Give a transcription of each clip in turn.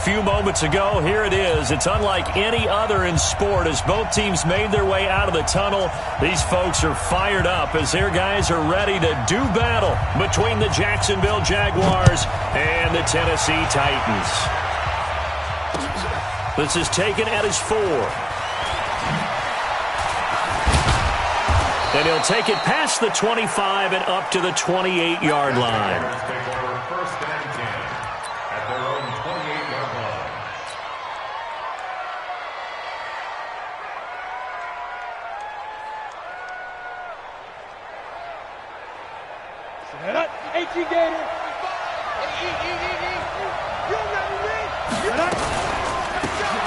few moments ago. Here it is. It's unlike any other in sport as both teams made their way out of the tunnel. These folks are fired up as their guys are ready to do battle between the Jacksonville Jaguars and the Tennessee Titans. This is taken at his 4. And he'll take it past the 25 and up to the 28-yard line.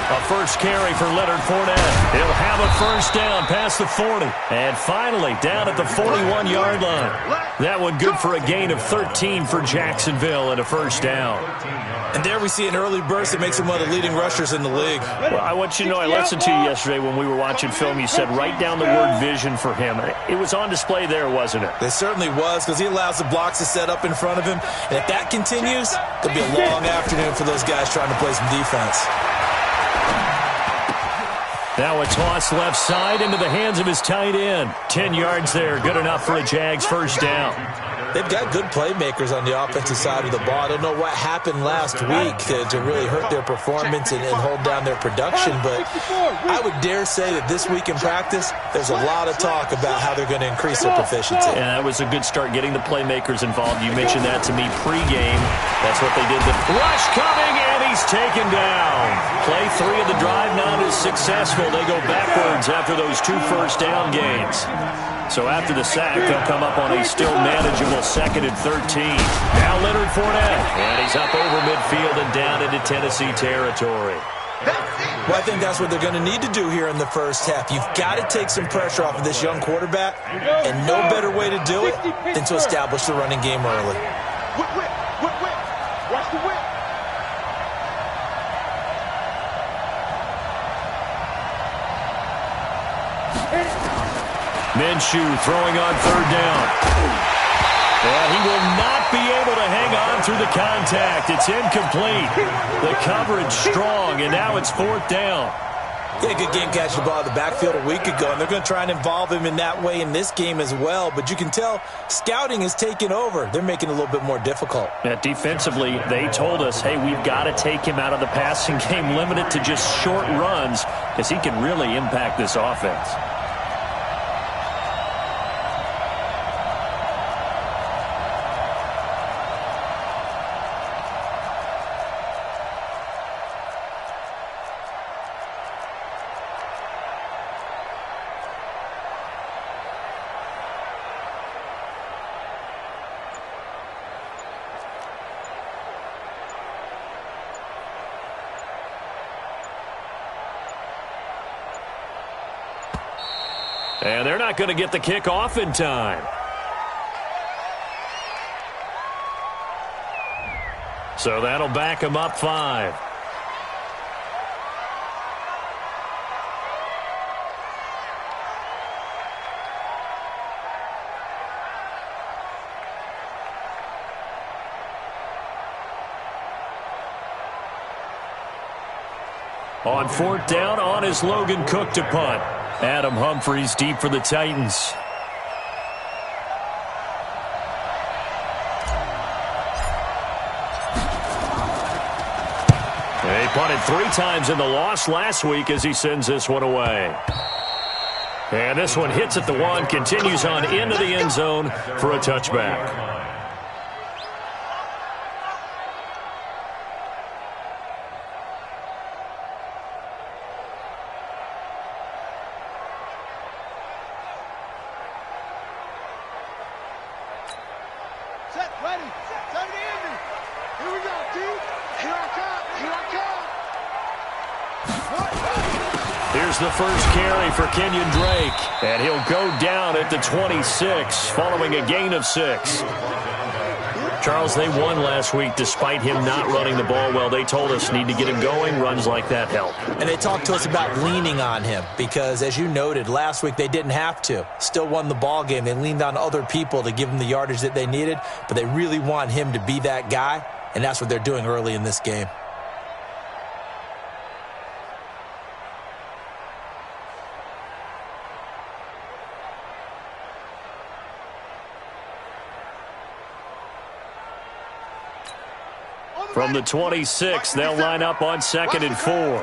A first carry for Leonard Fournette. He'll have a first down past the 40. And finally, down at the 41-yard line. That one good for a gain of 13 for Jacksonville and a first down. And there we see an early burst that makes him one of the leading rushers in the league. Well, I want you to know, I listened to you yesterday when we were watching film. You said write down the word vision for him. It was on display there, wasn't it? It certainly was, because he allows the blocks to set up in front of him. And if that continues, it'll be a long afternoon for those guys trying to play some defense. Now a toss left side into the hands of his tight end. 10 yards there, good enough for a Jags first down. They've got good playmakers on the offensive side of the ball. I don't know what happened last week to really hurt their performance and hold down their production, but I would dare say that this week in practice, there's a lot of talk about how they're going to increase their proficiency. And that was a good start, getting the playmakers involved. You mentioned that to me pregame. That's what they did. The rush coming, and he's taken down. Play 3 of the drive not as successful. They go backwards after those 2 first down gains. So after the sack, they'll come up on a still manageable 2nd and 13. Now Leonard Fournette, and he's up over midfield and down into Tennessee territory. Well, I think that's what they're going to need to do here in the first half. You've got to take some pressure off of this young quarterback, and no better way to do it than to establish the running game early. Watch the whip. Minshew throwing on 3rd down. And he will not be able to hang on through the contact. It's incomplete. The coverage strong, and now it's 4th down. He had a good game catching the ball in the backfield a week ago, and they're going to try and involve him in that way in this game as well. But you can tell scouting is taking over. They're making it a little bit more difficult. Defensively, they told us, hey, we've got to take him out of the passing game, limit it to just short runs, because he can really impact this offense. And they're not going to get the kick off in time. So that'll back them up 5. On 4th down, on is Logan Cook to punt. Adam Humphries deep for the Titans. They punted 3 times in the loss last week as he sends this one away. And this one hits at the 1, continues on into the end zone for a touchback. Here's the first carry for KingJn305's, and he'll go down at the 26 following a gain of 6. Charles, they won last week despite him not running the ball well. They told us need to get him going. Runs like that help. And they talked to us about leaning on him because, as you noted, last week they didn't have to. Still won the ball game. They leaned on other people to give them the yardage that they needed, but they really want him to be that guy, and that's what they're doing early in this game. From the 26, they'll line up on 2nd and 4. On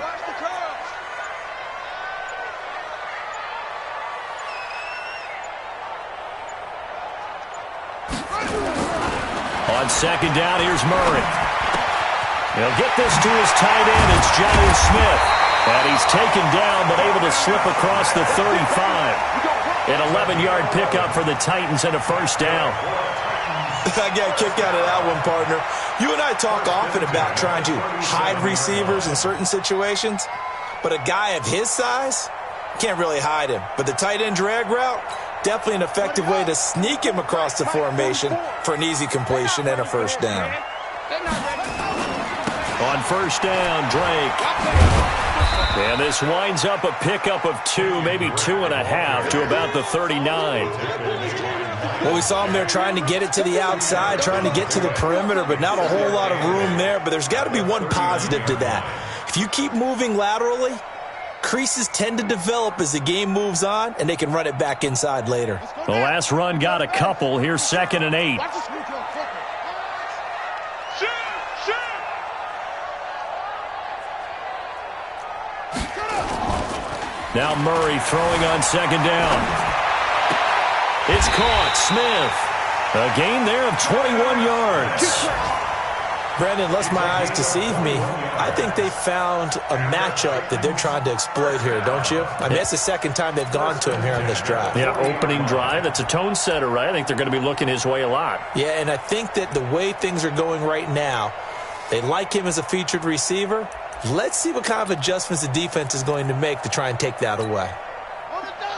2nd down, here's Murray. He'll get this to his tight end. It's Jonnu Smith. And he's taken down, but able to slip across the 35. An 11-yard pickup for the Titans and a first down. I got a kick out of that one, partner. You and I talk often about trying to hide receivers in certain situations, but a guy of his size can't really hide him. But the tight end drag route, definitely an effective way to sneak him across the formation for an easy completion and a first down. On first down, Drake. And this winds up a pickup of 2, maybe 2.5 to about the 39. Well, we saw him there trying to get it to the outside, trying to get to the perimeter, but not a whole lot of room there. But there's got to be one positive to that. If you keep moving laterally, creases tend to develop as the game moves on, and they can run it back inside later. The last run got a couple. Here's 2nd and 8. Now Murray throwing on 2nd down. It's caught. Smith. A gain there of 21 yards. Brandon, unless my eyes deceive me, I think they found a matchup that they're trying to exploit here, don't you? I mean, that's the second time they've gone to him here on this drive. Yeah, opening drive. It's a tone setter, right? I think they're going to be looking his way a lot. Yeah, and I think that the way things are going right now, they like him as a featured receiver. Let's see what kind of adjustments the defense is going to make to try and take that away.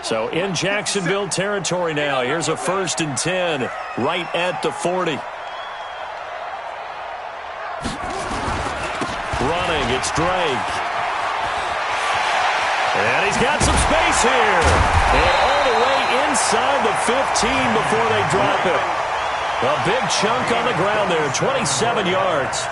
So in Jacksonville territory now. Here's a 1st and 10 right at the 40. Running, it's Drake. And he's got some space here. And all the way inside the 15 before they drop it. A big chunk on the ground there, 27 yards.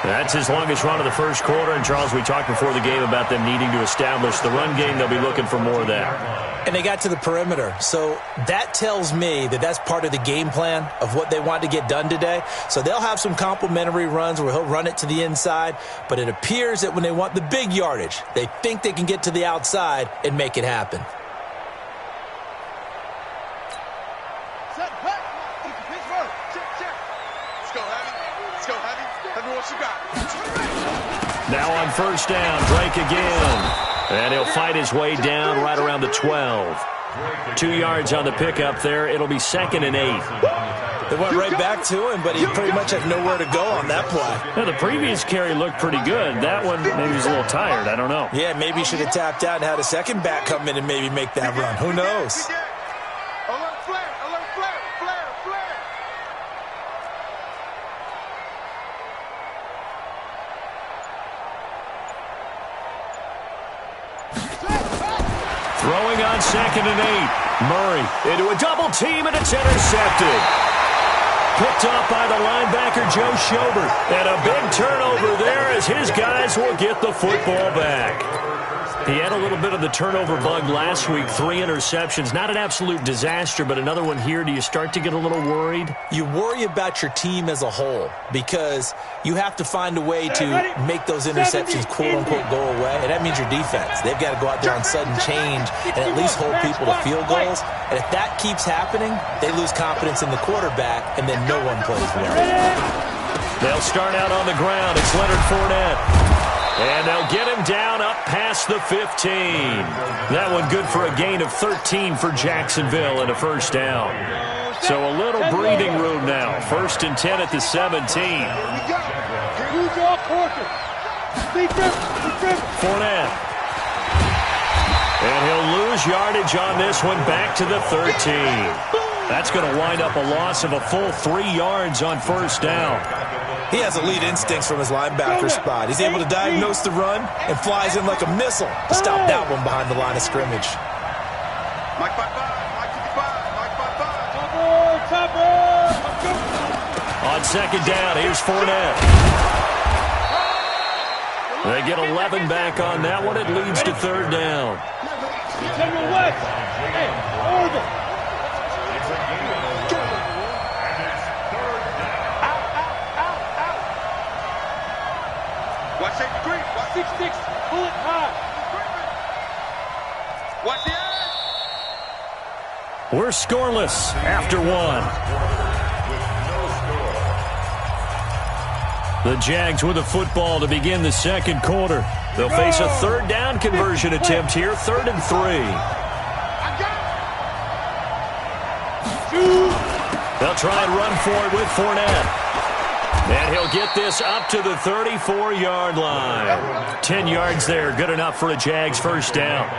That's his longest run of the first quarter. And, Charles, we talked before the game about them needing to establish the run game. They'll be looking for more of that. And they got to the perimeter. So that tells me that that's part of the game plan of what they want to get done today. So they'll have some complementary runs where he'll run it to the inside. But it appears that when they want the big yardage, they think they can get to the outside and make it happen. Now on first down, Drake again. And he'll fight his way down right around the 12. 2 yards on the pickup there. It'll be 2nd and 8. They went right back to him, but he pretty much had nowhere to go on that play. Now, the previous carry looked pretty good. That one, maybe he's a little tired. I don't know. Yeah, maybe he should have tapped out and had a second back come in and maybe make that run. Who knows? Throwing on 2nd and 8. Murray into a double team, and it's intercepted. Picked up by the linebacker, Joe Schobert. And a big turnover there as his guys will get the football back. He had a little bit of the turnover bug last week. 3 interceptions. Not an absolute disaster, but another one here. Do you start to get a little worried? You worry about your team as a whole because you have to find a way to make those interceptions quote-unquote go away, and that means your defense. They've got to go out there on sudden change and at least hold people to field goals. And if that keeps happening, they lose confidence in the quarterback, and then no one plays well. They'll start out on the ground. It's Leonard Fournette. And they'll get him down up past the 15. That one good for a gain of 13 for Jacksonville and a first down. So a little breathing room now. 1st and 10 at the 17. Fournette. And he'll lose yardage on this one back to the 13. That's going to wind up a loss of a full 3 yards on first down. He has elite instincts from his linebacker spot. He's able to diagnose the run and flies in like a missile to stop that one behind the line of scrimmage. On 2nd down, here's Fournette. They get 11 back on that one. It leads to 3rd down. 6-6, pull it high. Watch the edge. We're scoreless after one. The Jags with a football to begin the second quarter. They'll face a third down conversion attempt here, 3rd and 3. They'll try and run for it with Fournette. And he'll get this up to the 34-yard line. 10 yards there, good enough for a Jags first down.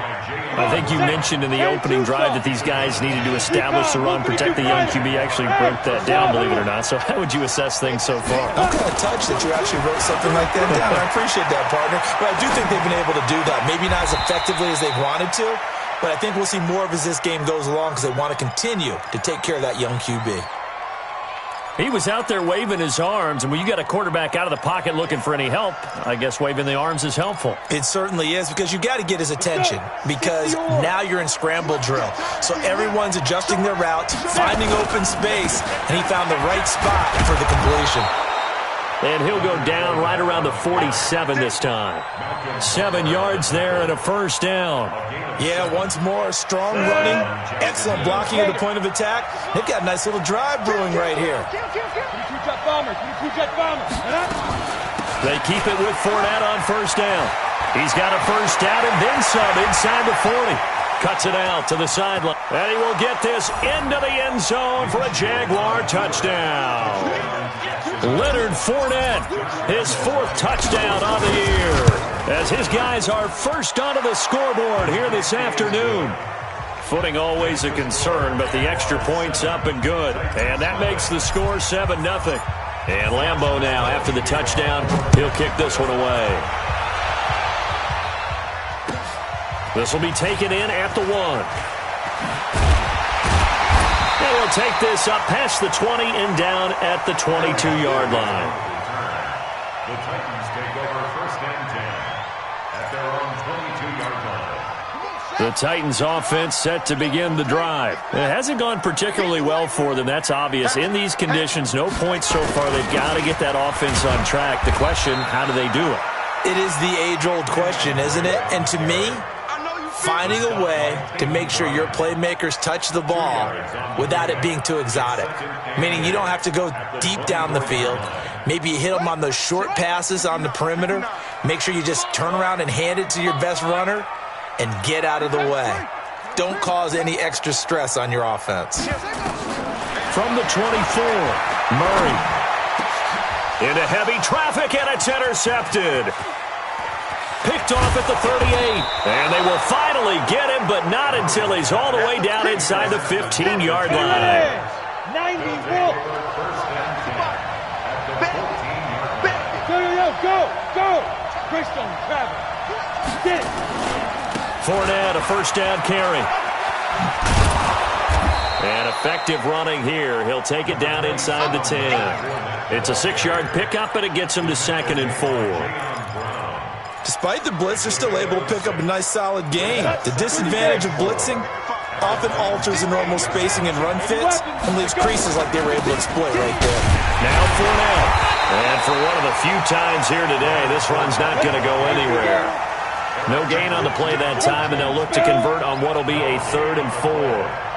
I think you mentioned in the opening drive that these guys needed to establish the run, protect the young QB. Actually broke that down, believe it or not. So how would you assess things so far? I'm kind of touched that you actually wrote something like that down. I appreciate that, partner. But I do think they've been able to do that. Maybe not as effectively as they've wanted to, but I think we'll see more of as this game goes along because they want to continue to take care of that young QB. He was out there waving his arms, and when you got a quarterback out of the pocket looking for any help, I guess waving the arms is helpful. It certainly is, because you got to get his attention, because now you're in scramble drill. So everyone's adjusting their route, finding open space, and he found the right spot for the completion. And he'll go down right around the 47 this time. 7 yards there and a first down. Yeah, once more, strong running, excellent blocking at the point of attack. They've got a nice little drive brewing right here. They keep it with Fournette on first down. He's got a first down and then some inside the 40. Cuts it out to the sideline. And he will get this into the end zone for a Jaguar touchdown. Leonard Fournette, his 4th touchdown on the year, as his guys are first onto the scoreboard here this afternoon. Footing always a concern, but the extra point's up and good. And that makes the score 7-0. And Lambeau now, after the touchdown, he'll kick this one away. This will be taken in at the 1. And he'll take this up past the 20 and down at the 22-yard line. The Titans take over 1st and 10 at their own 22-yard line. The Titans offense set to begin the drive. It hasn't gone particularly well for them, that's obvious. In these conditions, no points so far. They've got to get that offense on track. The question, how do they do it? It is the age-old question, isn't it? And to me, finding a way to make sure your playmakers touch the ball without it being too exotic. Meaning you don't have to go deep down the field. Maybe you hit them on those short passes on the perimeter. Make sure you just turn around and hand it to your best runner and get out of the way. Don't cause any extra stress on your offense. From the 24, Murray. Into heavy traffic, and it's intercepted. Picked off at the 38, and they will finally get him, but not until he's all the way down inside the 15-yard line. 90, Will. Go. Christian, Travis. Get it. Fournette, a first down carry. And effective running here. He'll take it down inside the 10. It's a 6-yard pickup, and it gets him to 2nd and 4. Despite the blitz, they're still able to pick up a nice, solid gain. The disadvantage of blitzing often alters the normal spacing and run fits and leaves creases like they were able to exploit right there. Now Fournette. And for one of the few times here today, this run's not going to go anywhere. No gain on the play that time, and they'll look to convert on what will be a 3rd and 4.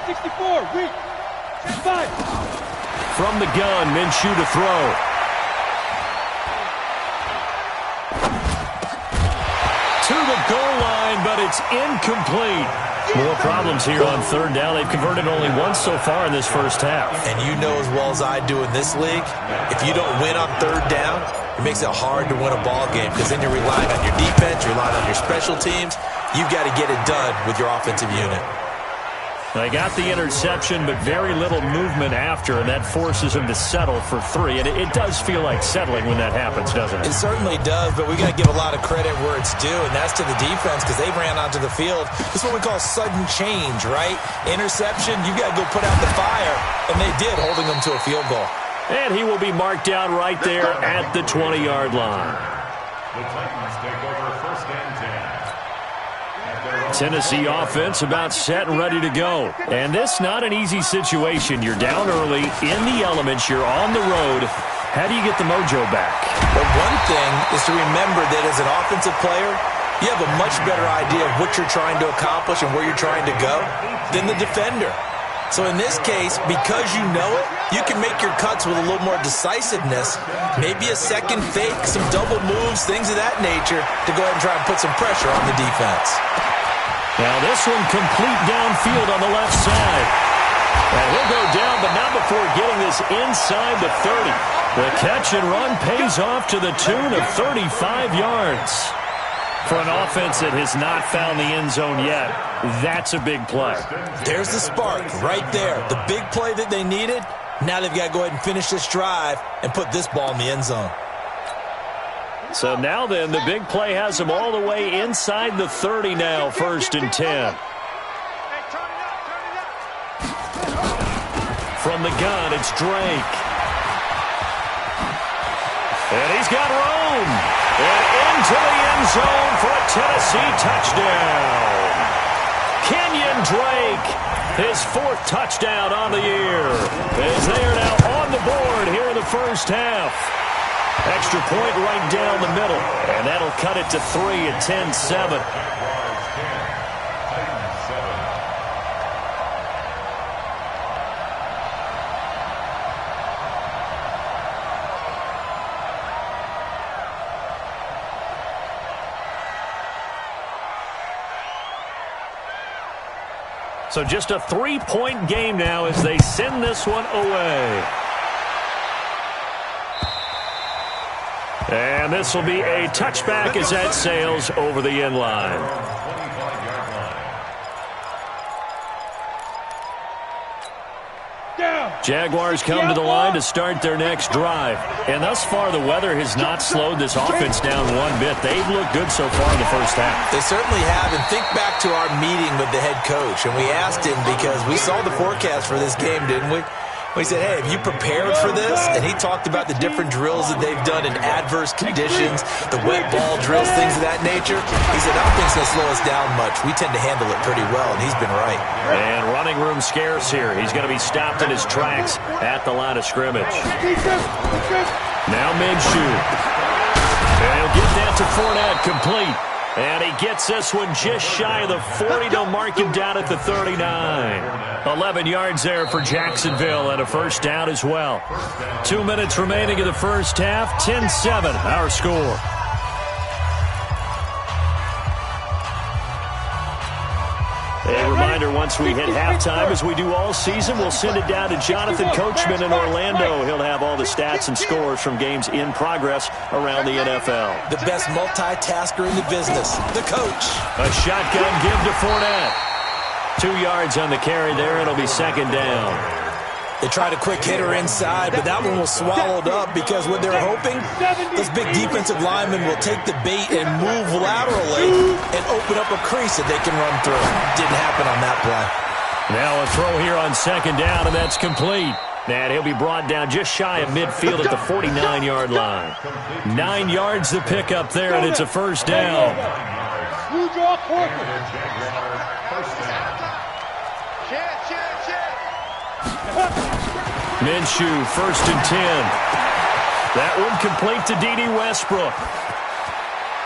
64, reach. 5. From the gun, Minshew to throw. To the goal line, but it's incomplete. More problems here on 3rd down. They've converted only once so far in this first half. And you know as well as I do in this league, if you don't win on 3rd down, it makes it hard to win a ball game because then you're relying on your defense, you're relying on your special teams. You've got to get it done with your offensive unit. They got the interception, but very little movement after, and that forces them to settle for 3. And it does feel like settling when that happens, doesn't it? It certainly does, but we got to give a lot of credit where it's due, and that's to the defense because they ran onto the field. This is what we call sudden change, right? Interception, you got to go put out the fire, and they did, holding them to a field goal. And he will be marked down right there at the 20-yard line. The Titans take over 1st and 10 at their own Tennessee offense about set and ready to go. And this not an easy situation. You're down early, in the elements, you're on the road. How do you get the mojo back? Well, one thing is to remember that as an offensive player, you have a much better idea of what you're trying to accomplish and where you're trying to go than the defender. So in this case, because you know it, you can make your cuts with a little more decisiveness, maybe a second fake, some double moves, things of that nature, to go ahead and try and put some pressure on the defense. Now this one complete downfield on the left side. And he'll go down, but not before getting this inside the 30. The catch and run pays off to the tune of 35 yards. For an offense that has not found the end zone yet, that's a big play. There's the spark right there. The big play that they needed. Now they've got to go ahead and finish this drive and put this ball in the end zone. So now then, the big play has them all the way inside the 30 now, 1st and 10. From the gun, it's Drake. And he's got room. And into the end zone for a Tennessee touchdown. KingJn305, his 4th touchdown on the year. As they are now on the board here in the first half. Extra point right down the middle. And that'll cut it to 3 at 10-7. So just a 3-point game now as they send this one away. And this will be a touchback as that sails over the end line. Jaguars come to the line to start their next drive. And thus far, the weather has not slowed this offense down one bit. They've looked good so far in the first half. They certainly have. And think back to our meeting with the head coach. And we asked him because we saw the forecast for this game, didn't we? We said, hey, have you prepared for this? And he talked about the different drills that they've done in adverse conditions, the wet ball drills, things of that nature. He said, I don't think it's going to slow us down much. We tend to handle it pretty well, and he's been right. And running room scarce here. He's going to be stopped in his tracks at the line of scrimmage. Now Minshew. And he'll get that to Fournette, complete. And he gets this one just shy of the 40. They'll mark him down at the 39. 11 yards there for Jacksonville and a first down as well. 2 minutes remaining in the first half. 10-7, our score. A reminder, once we hit halftime, as we do all season, we'll send it down to Jonathan Coachman in Orlando. He'll have all the stats and scores from games in progress around the NFL. The best multitasker in the business, the coach. A shotgun give to Fournette. 2 yards on the carry there. It'll be second down. They tried a quick hitter inside, but that one was swallowed up because what they're hoping, those big defensive linemen will take the bait and move laterally and open up a crease that they can run through. Didn't happen on that play. Now a throw here on second down, and that's complete. And he'll be brought down just shy of midfield at the 49-yard line. 9 yards to pick up there, and it's a first down. Minshew, 1st and 10. That one complete to D.D. Westbrook.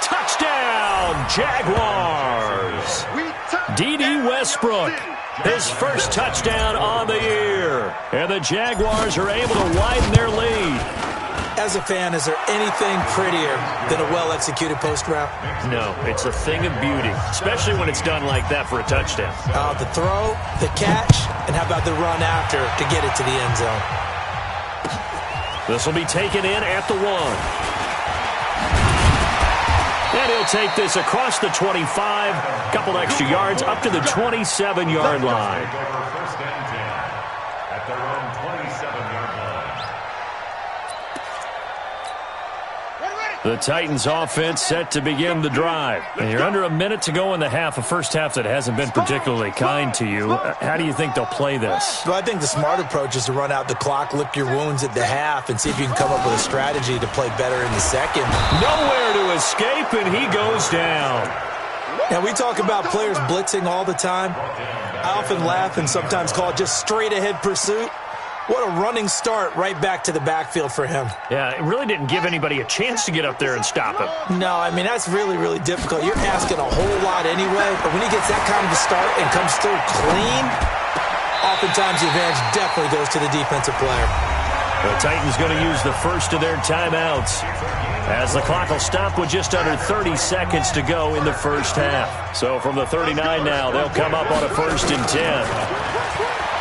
Touchdown, Jaguars. D.D. Westbrook, his first touchdown on the year. And the Jaguars are able to widen their lead. As a fan, is there anything prettier than a well-executed post route? No, it's a thing of beauty, especially when it's done like that for a touchdown. The throw, the catch, and how about the run after to get it to the end zone? This will be taken in at the 1. And he'll take this across the 25, couple extra yards up to the 27-yard line. At their own 27-yard line. The Titans offense set to begin the drive. And you're under a minute to go in the half, a first half that hasn't been particularly kind to you. How do you think they'll play this? Well, I think the smart approach is to run out the clock, lick your wounds at the half, and see if you can come up with a strategy to play better in the second. Nowhere to escape, and he goes down. And we talk about players blitzing all the time. I often laugh and sometimes call it just straight-ahead pursuit. What a running start right back to the backfield for him. Yeah, it really didn't give anybody a chance to get up there and stop him. No, I mean, that's really, really difficult. You're asking a whole lot anyway, but when he gets that kind of a start and comes through clean, oftentimes the advantage definitely goes to the defensive player. The Titans going to use the first of their timeouts, as the clock will stop with just under 30 seconds to go in the first half. So from the 39 now, they'll come up on a 1st and 10.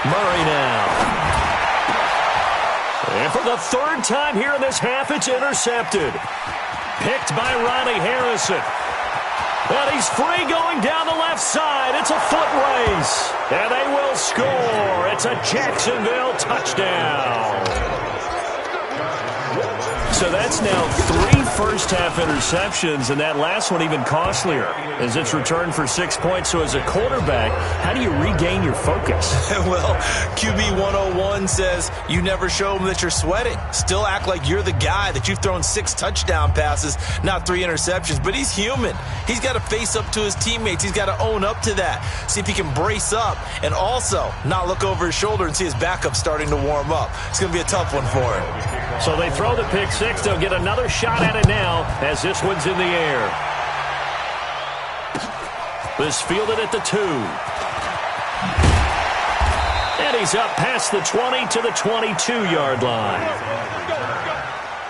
Murray now. And for the 3rd time here in this half, it's intercepted. Picked by Ronnie Harrison. And he's free going down the left side. It's a foot race. And they will score. It's a Jacksonville touchdown. So that's now 3 first-half interceptions, and that last one even costlier as it's returned for 6 points. So as a quarterback, how do you regain your focus? Well, QB 101 says you never show them that you're sweating. Still act like you're the guy, that you've thrown 6 touchdown passes, not 3 interceptions. But he's human. He's got to face up to his teammates. He's got to own up to that. See if he can brace up and also not look over his shoulder and see his backup starting to warm up. It's going to be a tough one for him. So they throw the pick 6. They'll get another shot at it now as this one's in the air. This fielded at the 2. And he's up past the 20 to the 22-yard line.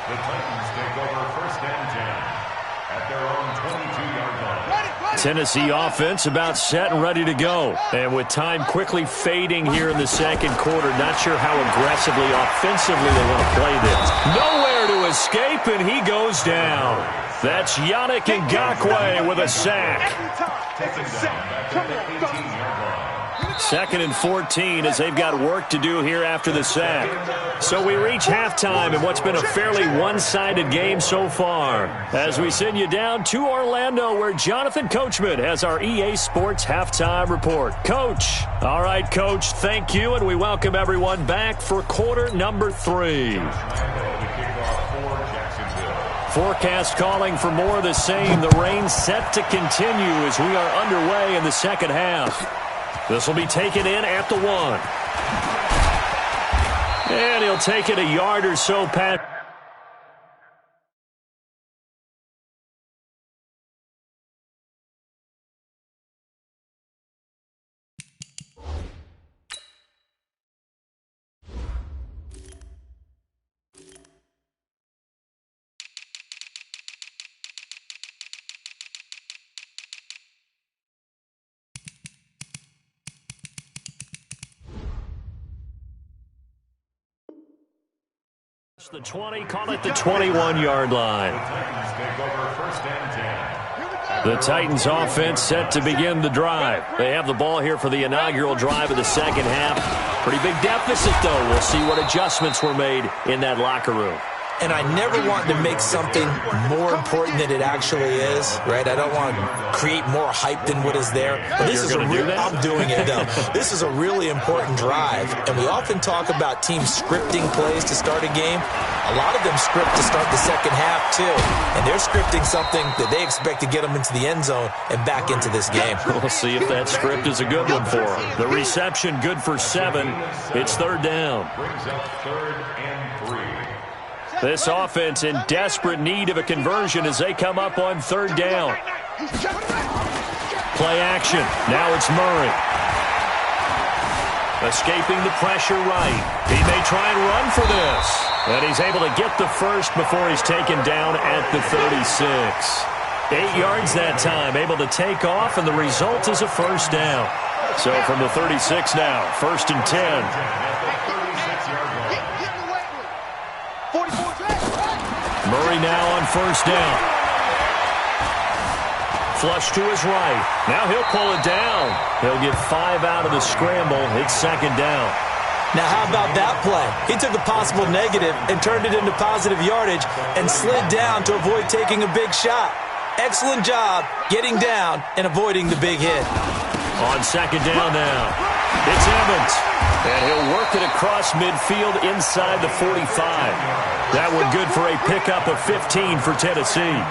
The Titans take over 1st and 10 at their own 22-yard line. Tennessee offense about set and ready to go. And with time quickly fading here in the 2nd quarter, not sure how aggressively, offensively they want to play this. Nowhere to escape, and he goes down. That's Yannick Ngakoue with a sack. Taken down back to the 18-yard line. 2nd and 14 as they've got work to do here after the sack. So we reach halftime in what's been a fairly one-sided game so far, as we send you down to Orlando, where Jonathan Coachman has our EA Sports halftime report. Coach. All right, Coach, thank you, and we welcome everyone back for quarter number 3. Forecast calling for more of the same. The rain set to continue as we are underway in the 2nd half. This will be taken in at the 1. And he'll take it a yard or so past. The 20, call it the 21-yard line. The Titans offense set to begin the drive. They have the ball here for the inaugural drive of the 2nd half. Pretty big deficit, though. We'll see what adjustments were made in that locker room. And I never want to make something more important than it actually is, right? I don't want to create more hype than what is there. But this is I'm doing it, though. This is a really important drive. And we often talk about teams scripting plays to start a game. A lot of them script to start the 2nd half, too. And they're scripting something that they expect to get them into the end zone and back into this game. We'll see if that script is a good one for them. The reception good for 7. It's 3rd down. Brings up 3rd and 3. This offense in desperate need of a conversion as they come up on 3rd down. Play action. Now it's Murray. Escaping the pressure right. He may try and run for this. And he's able to get the first before he's taken down at the 36. 8 yards that time. Able to take off, and the result is a 1st down. So from the 36 now, 1st and 10. Murray now on 1st down. Flush to his right. Now he'll pull it down. He'll get 5 out of the scramble. It's 2nd down. Now how about that play? He took a possible negative and turned it into positive yardage and slid down to avoid taking a big shot. Excellent job getting down and avoiding the big hit. On 2nd down now, it's Evans. And he'll work it across midfield inside the 45. That one good for a pickup of 15 for Tennessee.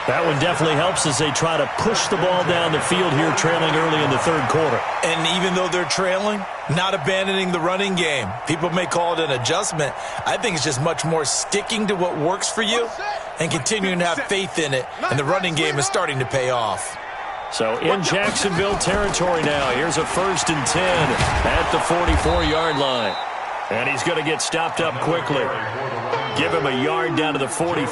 That one definitely helps as they try to push the ball down the field here, trailing early in the third quarter. And even though they're trailing, not abandoning the running game. People may call it an adjustment. I think it's just much more sticking to what works for you and continuing to have faith in it. And the running game is starting to pay off. So in Jacksonville territory now, here's a 1st and 10 at the 44-yard line. And he's going to get stopped up quickly. Give him a yard down to the 43.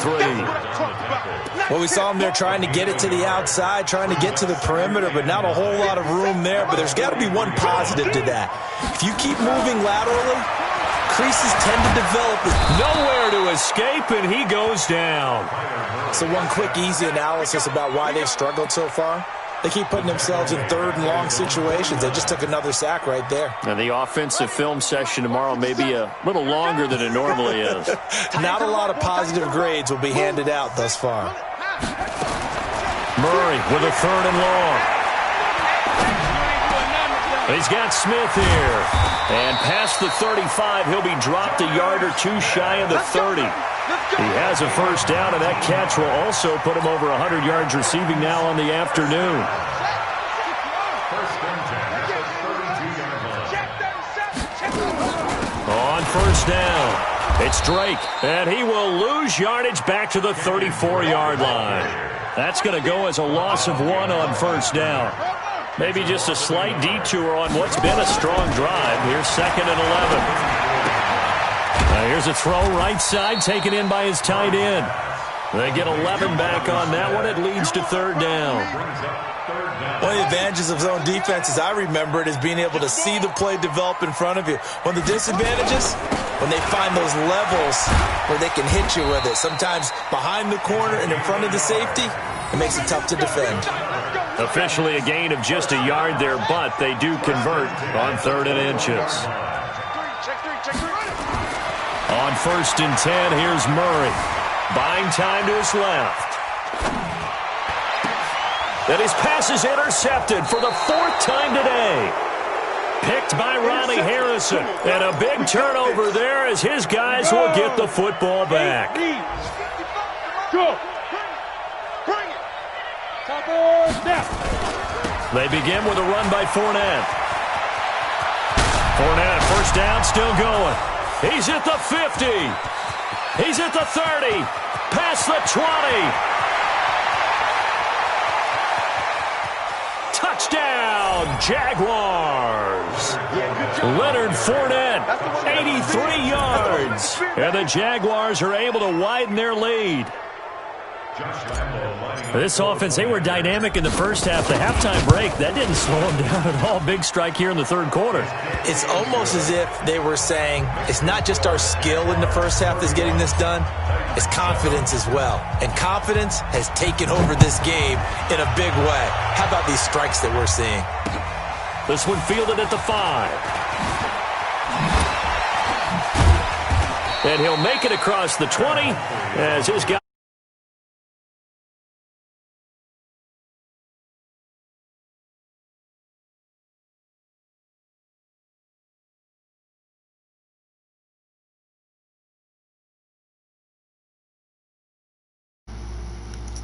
Well, we saw him there trying to get it to the outside, trying to get to the perimeter, but not a whole lot of room there. But there's got to be one positive to that. If you keep moving laterally, creases tend to develop. Nowhere to escape, and he goes down. So one quick, easy analysis about why they've struggled so far. They keep putting themselves in 3rd and long situations. They just took another sack right there. And the offensive film session tomorrow may be a little longer than it normally is. Not a lot of positive grades will be handed out thus far. Murray with a 3rd and long. He's got Smith here. And past the 35, he'll be dropped a yard or two shy of the 30. He has a 1st down, and that catch will also put him over 100 yards receiving now on the afternoon. On 1st down, it's Drake, and he will lose yardage back to the 34-yard line. That's going to go as a loss of 1 on 1st down. Maybe just a slight detour on what's been a strong drive. Here's 2nd and 11. Here's a throw right side, taken in by his tight end. They get 11 back on that one. It leads to 3rd down. One of the advantages of zone defense, as I remember it, is being able to see the play develop in front of you. One of the disadvantages, when they find those levels where they can hit you with it. Sometimes behind the corner and in front of the safety, it makes it tough to defend. Officially a gain of just a yard there, but they do convert on 3rd and inches. On 1st and 10, here's Murray. Buying time to his left. And his pass is intercepted for the 4th time today. Picked by Ronnie Harrison. And a big turnover there as his guys will get the football back. Go. Bring it. Top or snap. They begin with a run by Fournette. Fournette, 1st down, still going. He's at the 50. He's at the 30. Past the 20. Touchdown, Jaguars. Leonard Fournette, 83 yards. And the Jaguars are able to widen their lead. This offense, they were dynamic in the 1st half. The halftime break, that didn't slow them down at all. Big strike here in the 3rd quarter. It's almost as if they were saying, it's not just our skill in the 1st half that's getting this done, it's confidence as well. And confidence has taken over this game in a big way. How about these strikes that we're seeing? This one fielded at the 5. And he'll make it across the 20 as his guy.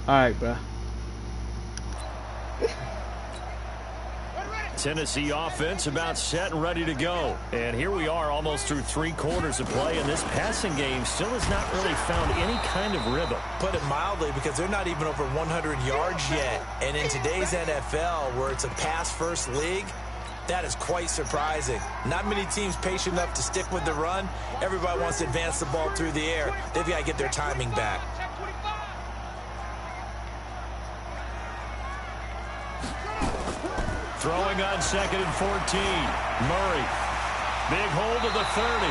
All right, bro. Tennessee offense about set and ready to go. And here we are almost through 3 quarters of play, and this passing game still has not really found any kind of rhythm. Put it mildly, because they're not even over 100 yards yet. And in today's NFL, where it's a pass-first league, that is quite surprising. Not many teams patient enough to stick with the run. Everybody wants to advance the ball through the air. They've got to get their timing back. Throwing on 2nd and 14. Murray. Big hold of the 30.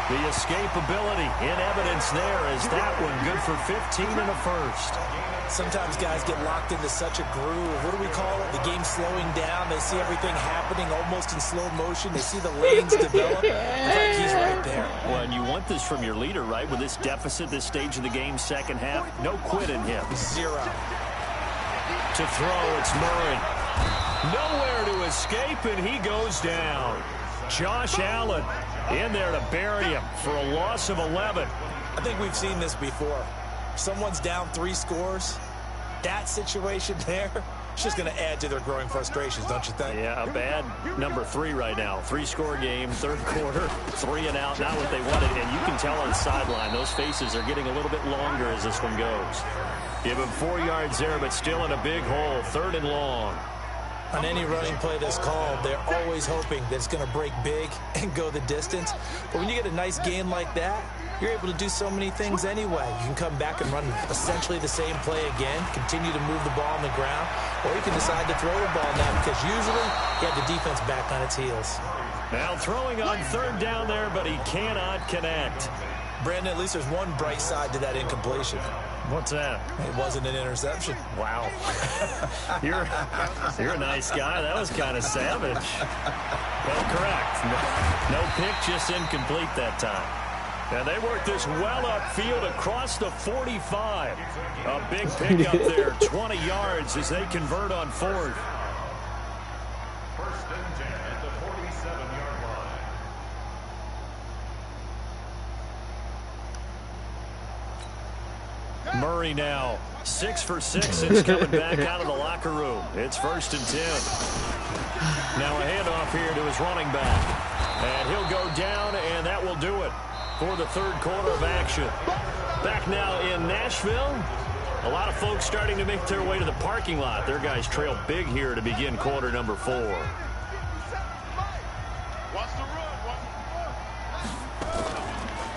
The escapability in evidence there as that one good for 15 and a 1st. Sometimes guys get locked into such a groove. What do we call it? The game slowing down. They see everything happening almost in slow motion. They see the lanes develop. I think he's right there. Well, and you want this from your leader, right? With this deficit, this stage of the game, 2nd half, no quit in him. 0. To throw, it's Murray. Nowhere to escape, and he goes down. Josh Allen in there to bury him for a loss of 11. I think we've seen this before. Someone's down 3 scores. that situation there, it's just going to add to their growing frustrations, don't you think? Yeah, a bad number 3 right now. 3-score game, third quarter, 3 and out, not what they wanted. And you can tell on the sideline, those faces are getting a little bit longer as this one goes. Give him 4 yards there, but still in a big hole, 3rd and long. On any running play that's called, they're always hoping that it's going to break big and go the distance. But when you get a nice gain like that, you're able to do so many things anyway. You can come back and run essentially the same play again, continue to move the ball on the ground, or you can decide to throw the ball now because usually you have the defense back on its heels. Now throwing on 3rd down there, but he cannot connect. Brandon, at least there's one bright side to that incompletion. What's that? It wasn't an interception. Wow. You're a nice guy. That was kind of savage. Well, correct. No pick, just incomplete that time. And they work this well upfield across the 45. A big pickup there, 20 yards as they convert on 4th. First and 10 at the 47-yard line. Murray now, 6 for 6 since coming back out of the locker room. It's 1st and 10. Now a handoff here to his running back. And he'll go down, and that will do it for the 3rd quarter of action. Back now in Nashville. A lot of folks starting to make their way to the parking lot. Their guys trail big here to begin quarter number 4.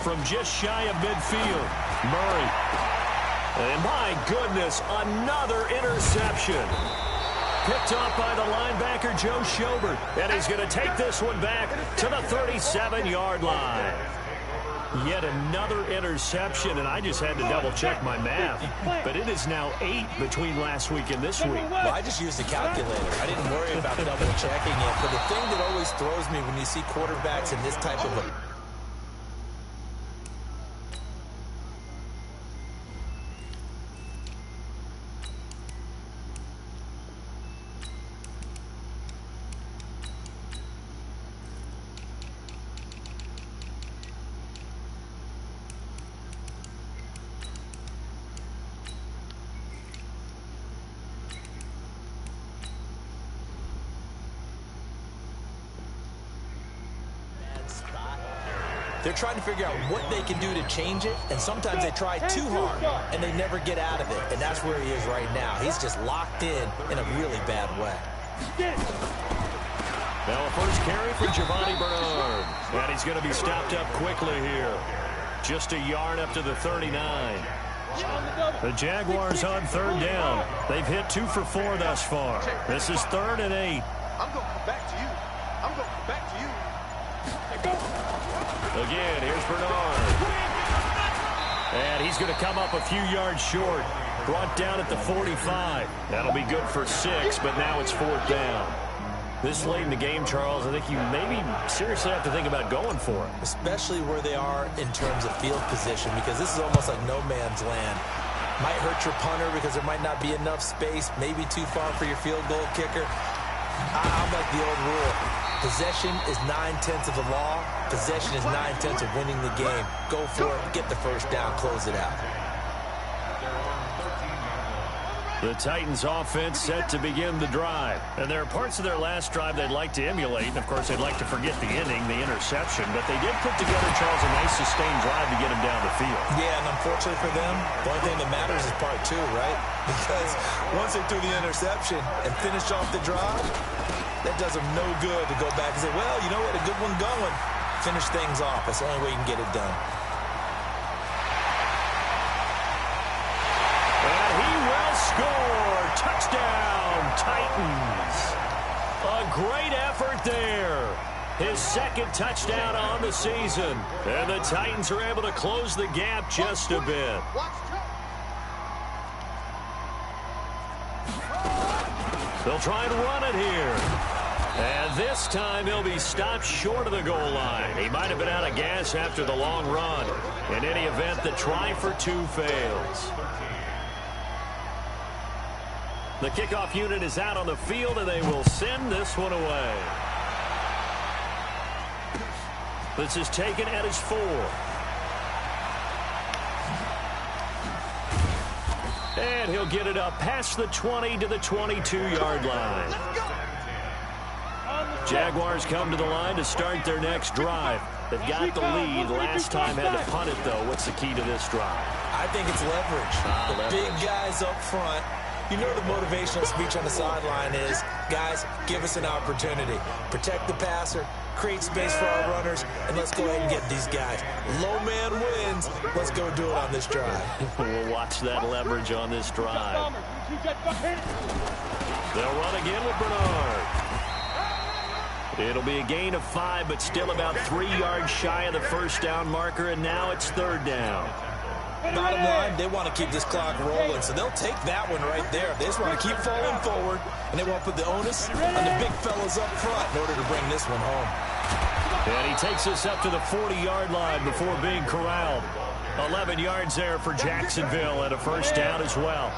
From just shy of midfield, Murray. And my goodness, another interception. Picked off by the linebacker, Joe Schobert. And he's going to take this one back to the 37-yard line. Yet another interception, and I just had to double-check my math. But it is now 8 between last week and this week. Well, I just used a calculator. I didn't worry about double-checking it. But the thing that always throws me when you see quarterbacks in this type of a they're trying to figure out what they can do to change it, and sometimes they try too hard, and they never get out of it, and that's where he is right now. He's just locked in a really bad way. Now a first carry for Giovanni Bernard, and he's going to be stopped up quickly here. Just a yard up to the 39. The Jaguars on 3rd down. They've hit 2 for 4 thus far. This is 3rd and 8. I'm going to come back to you. I'm going to come back to you. Again, here's Bernard. And he's going to come up a few yards short. Brought down at the 45. That'll be good for 6, but now it's 4th down. This late in the game, Charles, I think you maybe seriously have to think about going for it. Especially where they are in terms of field position, because this is almost like no man's land. Might hurt your punter because there might not be enough space, maybe too far for your field goal kicker. I'm like the old rule. Possession is 9/10 of the law. Possession is 9/10 of winning the game. Go for it, get the first down, close it out. The Titans offense set to begin the drive. And there are parts of their last drive they'd like to emulate. And, of course, they'd like to forget the inning, the interception. But they did put together, Charles, a nice sustained drive to get him down the field. Yeah, and unfortunately for them, the only thing that matters is part 2, right? Because once they threw the interception and finished off the drive, that does them no good to go back and say, well, you know what, a good one going. Finish things off. That's the only way you can get it done. And he will score. Touchdown, Titans. A great effort there. His 2nd touchdown on the season. And the Titans are able to close the gap just a bit. They'll try and run it here. And this time he'll be stopped short of the goal line. He might have been out of gas after the long run. In any event, the try for 2 fails. The kickoff unit is out on the field, and they will send this one away. This is taken at his 4. And he'll get it up past the 20 to the 22-yard line. Jaguars come to the line to start their next drive. They've got the lead. Last time had to punt it, though. What's the key to this drive? I think it's leverage. The big guys up front. You know the motivational speech on the sideline is, guys, give us an opportunity. Protect the passer, create space for our runners, and let's go ahead and get these guys. Low man wins. Let's go do it on this drive. We'll watch that leverage on this drive. They'll run again with Bernard. It'll be a gain of 5, but still about 3 yards shy of the first down marker, and now it's third down. Bottom line, they want to keep this clock rolling, so they'll take that one right there. They just want to keep falling forward, and they want to put the onus on the big fellas up front in order to bring this one home. And he takes us up to the 40-yard line before being corralled. 11 yards there for Jacksonville and a first down as well.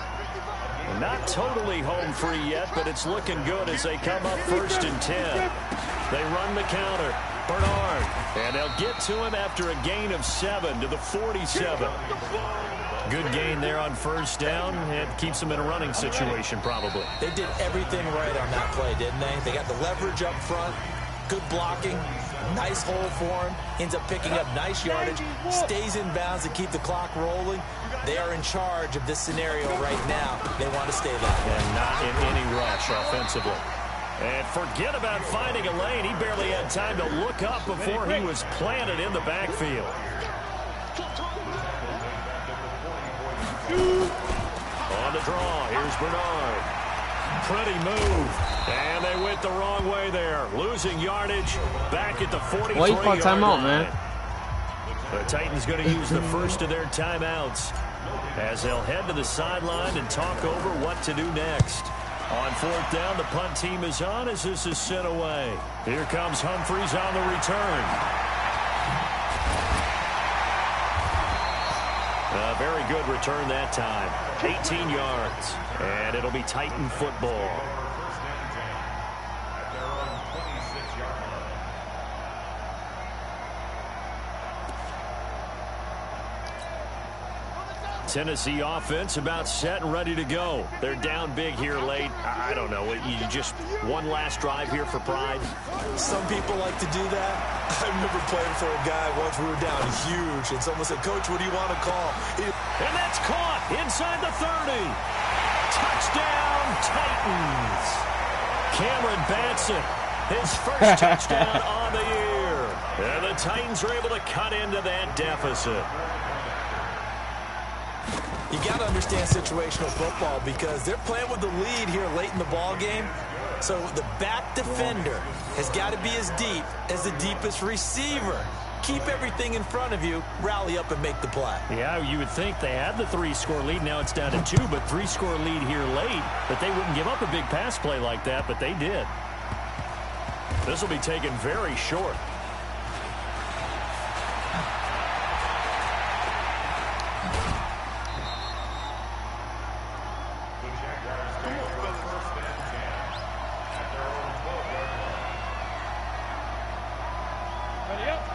Not totally home free yet, but it's looking good as they come up 1st and 10. They run the counter. Bernard. And they'll get to him after a gain of 7 to the 47. Good gain there on first down. It keeps them in a running situation probably. They did everything right on that play, didn't they? They got the leverage up front. Good blocking. Nice hole for him. Ends up picking up nice yardage. Stays in bounds to keep the clock rolling. They are in charge of this scenario right now. They want to stay that way. And not in any rush offensively. And forget about finding a lane. He barely had time to look up before he was planted in the backfield. On the draw, here's Bernard. Pretty move. And they went the wrong way there. Losing yardage back at the 43-yard line. Man. The Titans going to use the first of their timeouts as they'll head to the sideline and talk over what to do next. On fourth down, the punt team is on as this is sent away. Here comes Humphries on the return. A very good return that time. 18 yards. And it'll be Titan football. Tennessee offense about set and ready to go. They're down big here late. I don't know. You just one last drive here for pride. Some people like to do that. I remember playing for a guy once. We were down huge, and someone said, "Coach, what do you want to call?" And that's caught inside the 30. Touchdown, Titans. Cameron Batson, his first touchdown on the year. And the Titans are able to cut into that deficit. You got to understand situational football because they're playing with the lead here late in the ball game. So the back defender has got to be as deep as the deepest receiver. Keep everything in front of you, rally up and make the play. Yeah, you would think they had the 3-score lead. Now it's down to 2, but 3-score lead here late. But they wouldn't give up a big pass play like that, but they did. This will be taken very short.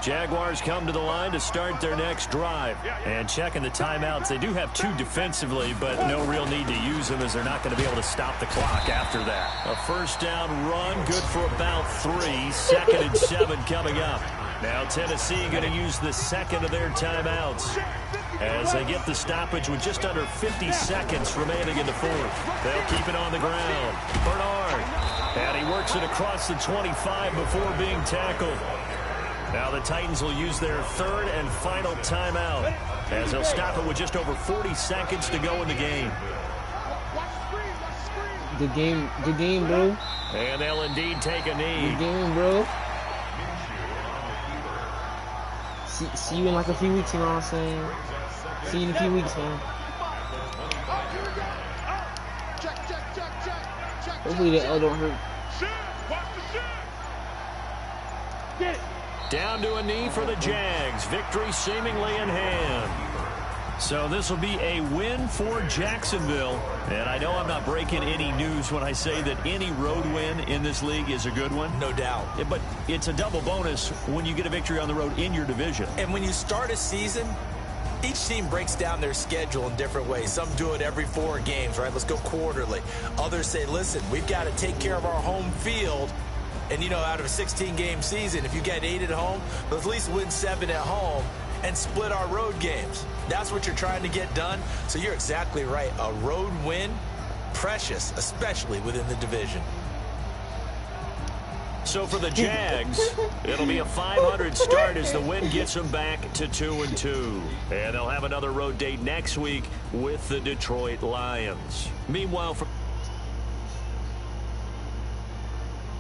Jaguars come to the line to start their next drive. And checking the timeouts, they do have 2 defensively, but no real need to use them as they're not going to be able to stop the clock after that. A first down run, good for about 3. 2nd and 7 coming up. Now Tennessee going to use the second of their timeouts as they get the stoppage with just under 50 seconds remaining in the fourth. They'll keep it on the ground. Bernard. And he works it across the 25 before being tackled. Now the Titans will use their 3rd and final timeout as they'll stop it with just over 40 seconds to go in the game. Good game, bro. And they'll indeed take a knee. Good game, bro. See you in like a few weeks, you know what I'm saying? See you in a few weeks, man. Hopefully the L don't hurt. Get it. Down to a knee for the Jags. Victory seemingly in hand. So this will be a win for Jacksonville. And I know I'm not breaking any news when I say that any road win in this league is a good one. No doubt. Yeah, but it's a double bonus when you get a victory on the road in your division. And when you start a season Each team breaks down their schedule in different ways. Some do it every 4 games, right? Let's go quarterly. Others say, listen, we've got to take care of our home field. And, you know, out of a 16-game season, if you get 8 at home, let's at least win 7 at home and split our road games. That's what you're trying to get done. So you're exactly right. A road win, precious, especially within the division. So for the Jags, it'll be a 500 start as the win gets them back to 2-2. And they'll have another road date next week with the Detroit Lions. Meanwhile, for